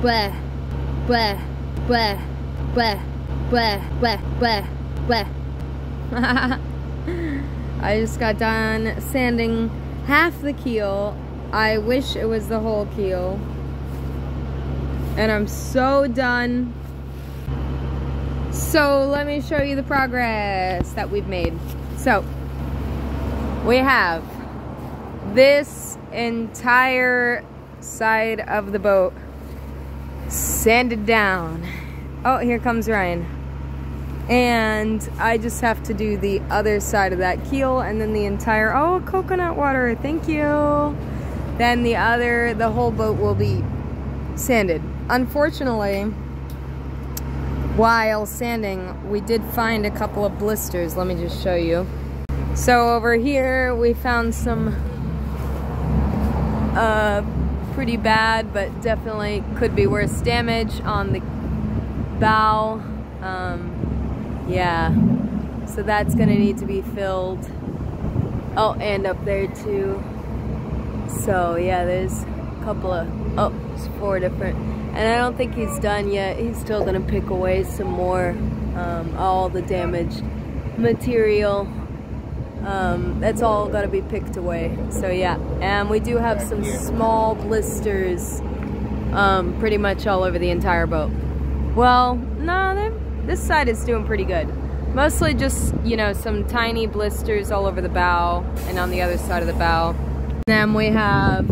bleh, bleh, bleh, bleh, bleh, bleh, bleh, bleh. I just got done sanding half the keel. I wish it was the whole keel. And I'm so done. So let me show you the progress that we've made. So we have this entire side of the boat sanded down. Oh, here comes Ryan. And I just have to do the other side of that keel, and then the entire, oh, coconut water, thank you. Then the whole boat will be sanded. Unfortunately, while sanding, we did find a couple of blisters. Let me just show you. So over here, we found some pretty bad, but definitely could be worse damage on the bow. Yeah, so that's gonna need to be filled. Oh, and up there too. So yeah, there's a couple of, oh, it's 4 different. And I don't think he's done yet. He's still gonna pick away some more, all the damaged material. That's all gotta be picked away. So yeah, and we do have some small blisters pretty much all over the entire boat. Well, no, this side is doing pretty good. Mostly just, you know, some tiny blisters all over the bow and on the other side of the bow. Then we have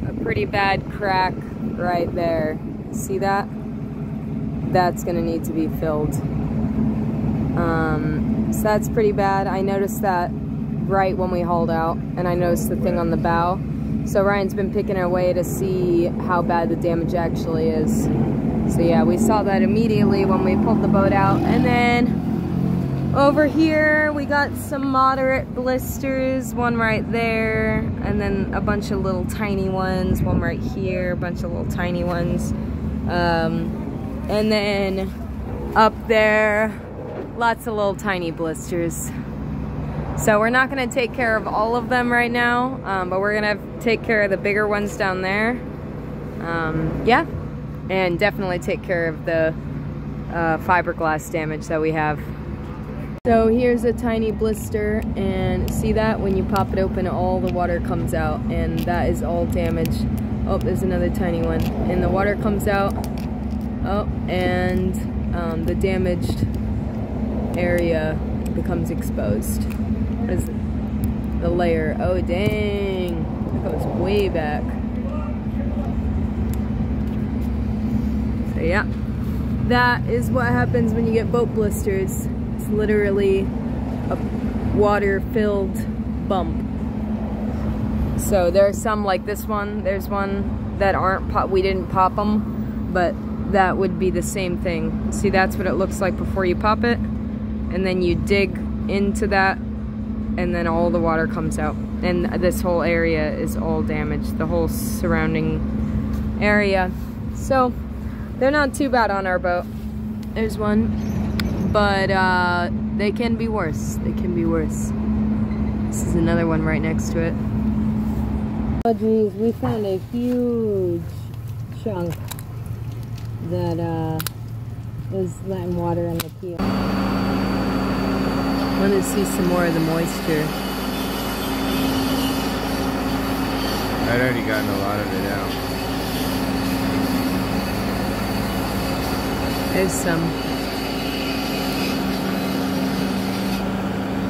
a pretty bad crack right there. See that? That's gonna need to be filled. So that's pretty bad. I noticed that right when we hauled out, and I noticed the thing on the bow. So Ryan's been picking away to see how bad the damage actually is. So yeah, we saw that immediately when we pulled the boat out. And then over here, we got some moderate blisters, one right there, and then a bunch of little tiny ones, one right here, a bunch of little tiny ones. And then up there, lots of little tiny blisters. So we're not gonna take care of all of them right now, but we're gonna take care of the bigger ones down there. Yeah, and definitely take care of the fiberglass damage that we have. So here's a tiny blister, and see that? When you pop it open, all the water comes out, and that is all damaged. Oh, there's another tiny one. And the water comes out. Oh, and the damaged area becomes exposed. What is it? The layer. Oh, dang. That goes way back. So yeah, that is what happens when you get boat blisters. It's literally a water-filled bump. So there are some like this one. There's one that aren't we didn't pop them, but that would be the same thing. See, that's what it looks like before you pop it, and then you dig into that, and then all the water comes out, and this whole area is all damaged, the whole surrounding area. So they're not too bad on our boat. There's one, but they can be worse. They can be worse. This is another one right next to it. Oh geez, we found a huge chunk that was letting water in the keel. I want to see some more of the moisture. I'd already gotten a lot of it out. There's some.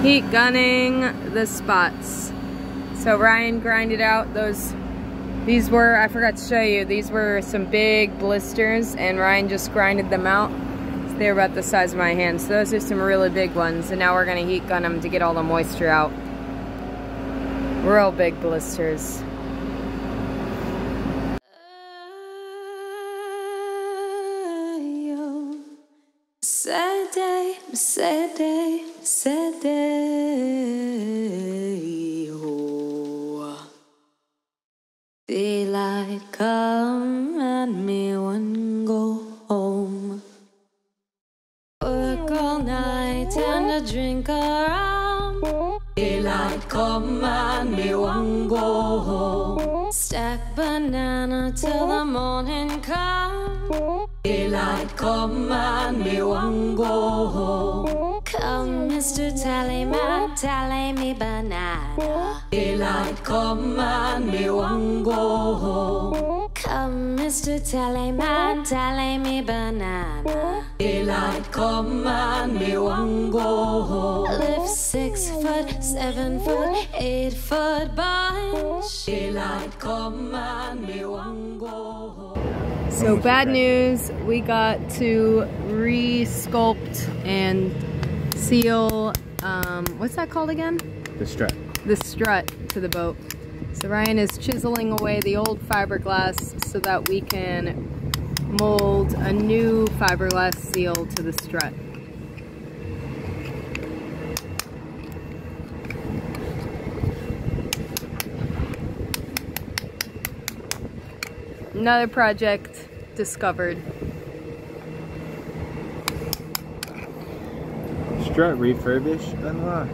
Heat gunning the spots. So Ryan grinded out these were, I forgot to show you, these were some big blisters, and Ryan just grinded them out. So they're about the size of my hand. So those are some really big ones, and now we're gonna heat gun them to get all the moisture out. Real big blisters. Sad day, sad day, sad day. Oh. Daylight come and me one go home. Work all night and a drink around. Daylight come and me one go home. Stack banana till the morning comes. Daylight come and me want go home. Come, Mr. Tallyman, tally me banana. Daylight come and me want go home. Come, Mr. Tallyman, tally me banana. Daylight come and me want go home. Lift 6 foot, 7 foot, 8 foot bunch. Daylight come and me want go home. So bad news, we got to re-sculpt and seal, what's that called again? The strut. The strut to the boat. So Ryan is chiseling away the old fiberglass so that we can mold a new fiberglass seal to the strut. Another project discovered. Strut refurbished, unlocked.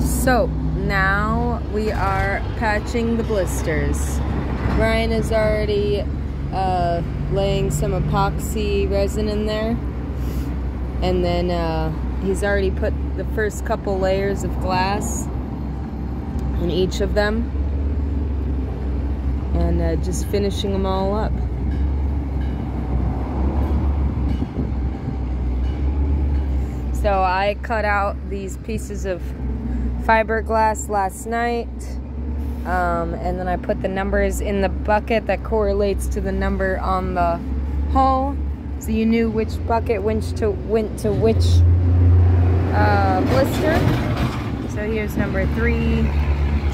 So now we are patching the blisters. Ryan is already laying some epoxy resin in there, and then he's already put the first couple layers of glass in each of them, and just finishing them all up. So I cut out these pieces of fiberglass last night, and then I put the numbers in the bucket that correlates to the number on the hull, so you knew which bucket went to which blister. So here's number 3.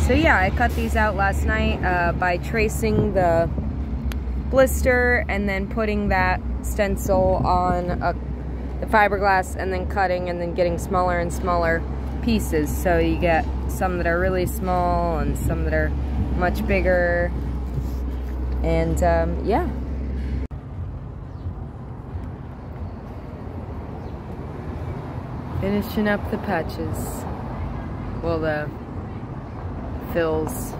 So yeah, I cut these out last night by tracing the blister and then putting that stencil on the fiberglass, and then cutting and then getting smaller and smaller pieces. So you get some that are really small and some that are much bigger, and yeah. Finishing up the patches. Well, the fills.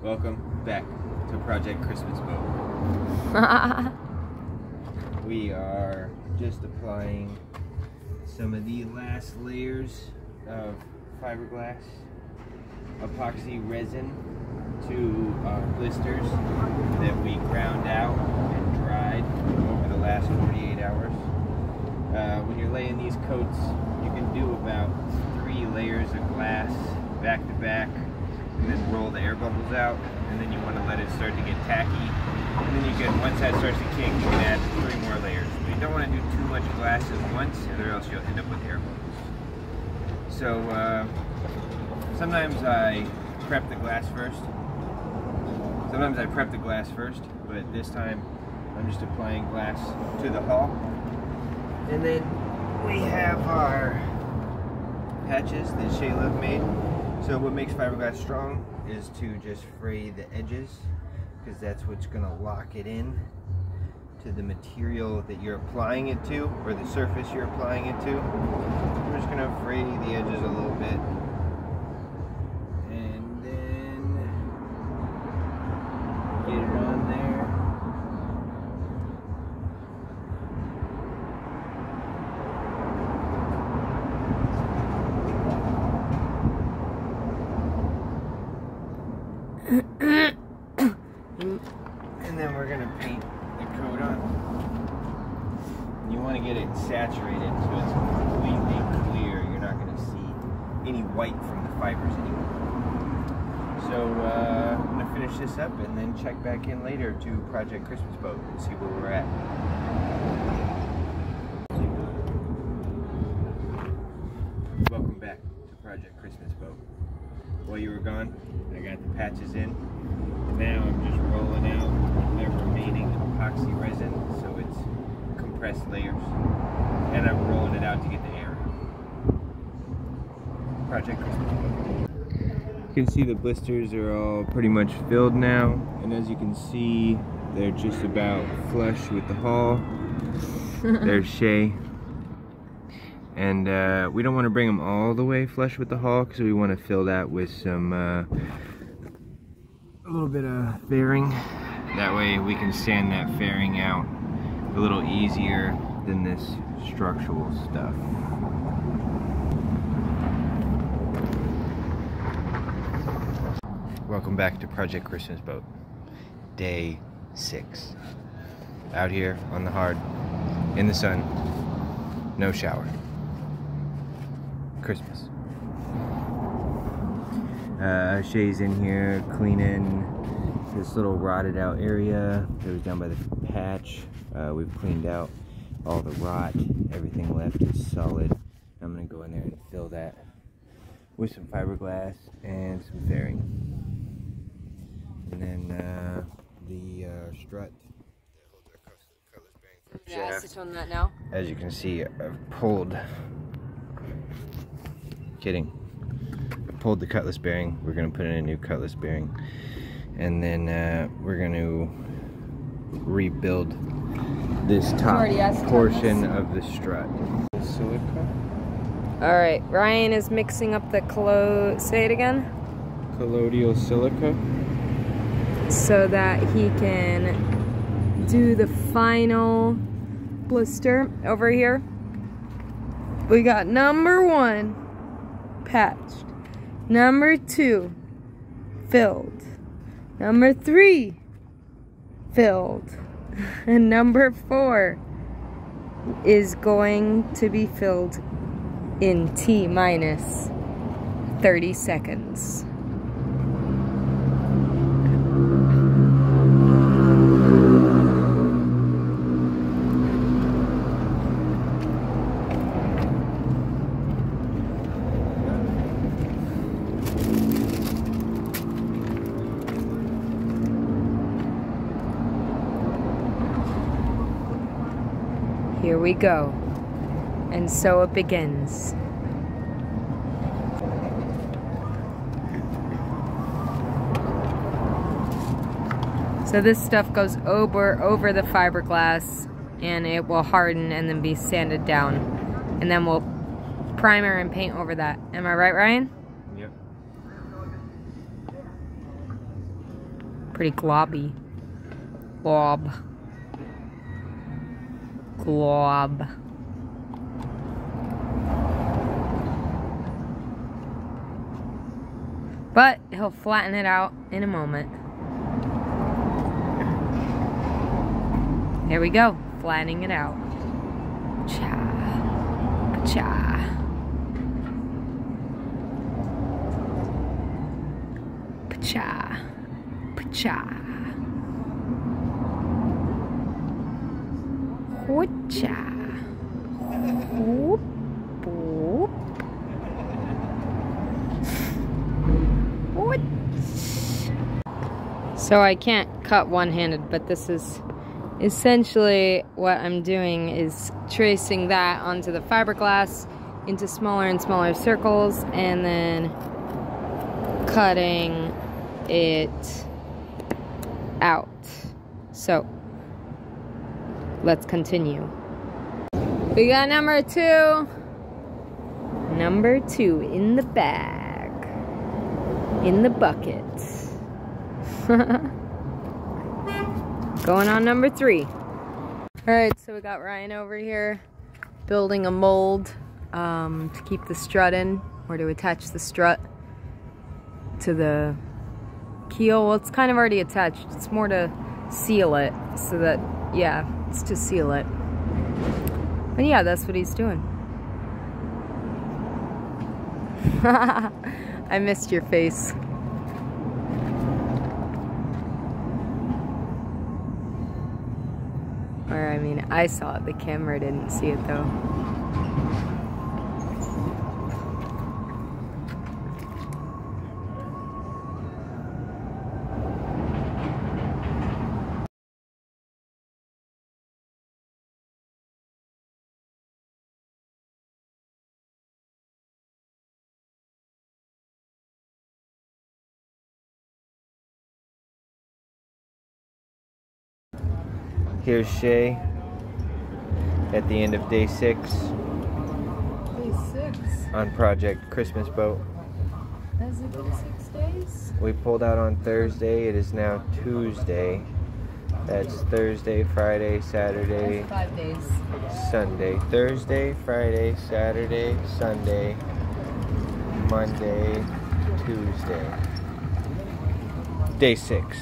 Welcome back to Project Christmas Boat. We are just applying some of the last layers of fiberglass epoxy resin to our blisters that we ground out and dried over the last 48 hours. When you're laying these coats, you can do about 3 layers of glass back to back, and then roll the air bubbles out, and then you want to let it start to get tacky, and then you can, once that starts to kick, you can add 3 more layers. But you don't want to do too much glass at once, or else you'll end up with air bubbles. So sometimes I prep the glass first. But this time I'm just applying glass to the hull, and then we have our patches that Shayla made. So what makes fiberglass strong is to just fray the edges, because that's what's going to lock it in to the material that you're applying it to, or the surface you're applying it to. I'm just going to fray the edges a little bit, and then get it on there. And then we're going to paint the coat on. You want to get it saturated so it's completely clear. You're not going to see any white from the fibers anymore. So I'm going to finish this up and then check back in later to Project Christmas Boat and see where we're at. Welcome back to Project Christmas Boat. While you were gone, I got the patches in. Now I'm just rolling out the remaining epoxy resin, so it's compressed layers, and I'm rolling it out to get the Project Christmas boat. You can see the blisters are all pretty much filled now, and as you can see, they're just about flush with the hull. There's Shay. And we don't want to bring them all the way flush with the hull because we want to fill that with some a little bit of fairing. That way we can sand that fairing out a little easier than this structural stuff. Welcome back to Project Christmas Boat. Day 6. Out here on the hard, in the sun, no shower. Christmas. Shay's in here cleaning this little rotted out area that was down by the patch. We've cleaned out all the rot. Everything left is solid. I'm gonna go in there and fill that with some fiberglass and some fairing. And then the strut that holds our cutlass bearing for the shaft. On that now. As you can see, I've pulled. Kidding. I pulled the cutlass bearing. We're gonna put in a new cutlass bearing, and then we're gonna rebuild this top portion of the strut. Silica. All right, Ryan is mixing up the say it again. Colloidal silica. So that he can do the final blister over here. We got number 1 patched, number 2 filled, number 3 filled, and number 4 is going to be filled in T-minus 30 seconds. Here we go. And so it begins. So this stuff goes over the fiberglass, and it will harden and then be sanded down. And then we'll primer and paint over that. Am I right, Ryan? Yep. Pretty globby. Glob. Glob. But he'll flatten it out in a moment. Here we go, flattening it out. Cha, cha. Cha, cha. Cha. Whoop, whoop. What? So I can't cut one-handed, but this is essentially what I'm doing is tracing that onto the fiberglass into smaller and smaller circles, and then cutting it out. So let's continue. We got number 2. Number 2 in the bag. In the bucket. Going on number 3. Alright, so we got Ryan over here building a mold to keep the strut in, or to attach the strut to the keel. Well, it's kind of already attached. It's more to seal it, so that, yeah, it's to seal it. But yeah, that's what he's doing. I missed your face. Or, I mean, I saw it. The camera didn't see it, though. Here's Shay at the end of day 6. Day 6. On Project Christmas Boat. Has it been 6 days? We pulled out on Thursday. It is now Tuesday. That's Thursday, Friday, Saturday, That's 5 days. Sunday. Thursday, Friday, Saturday, Sunday, Monday, Tuesday. Day 6.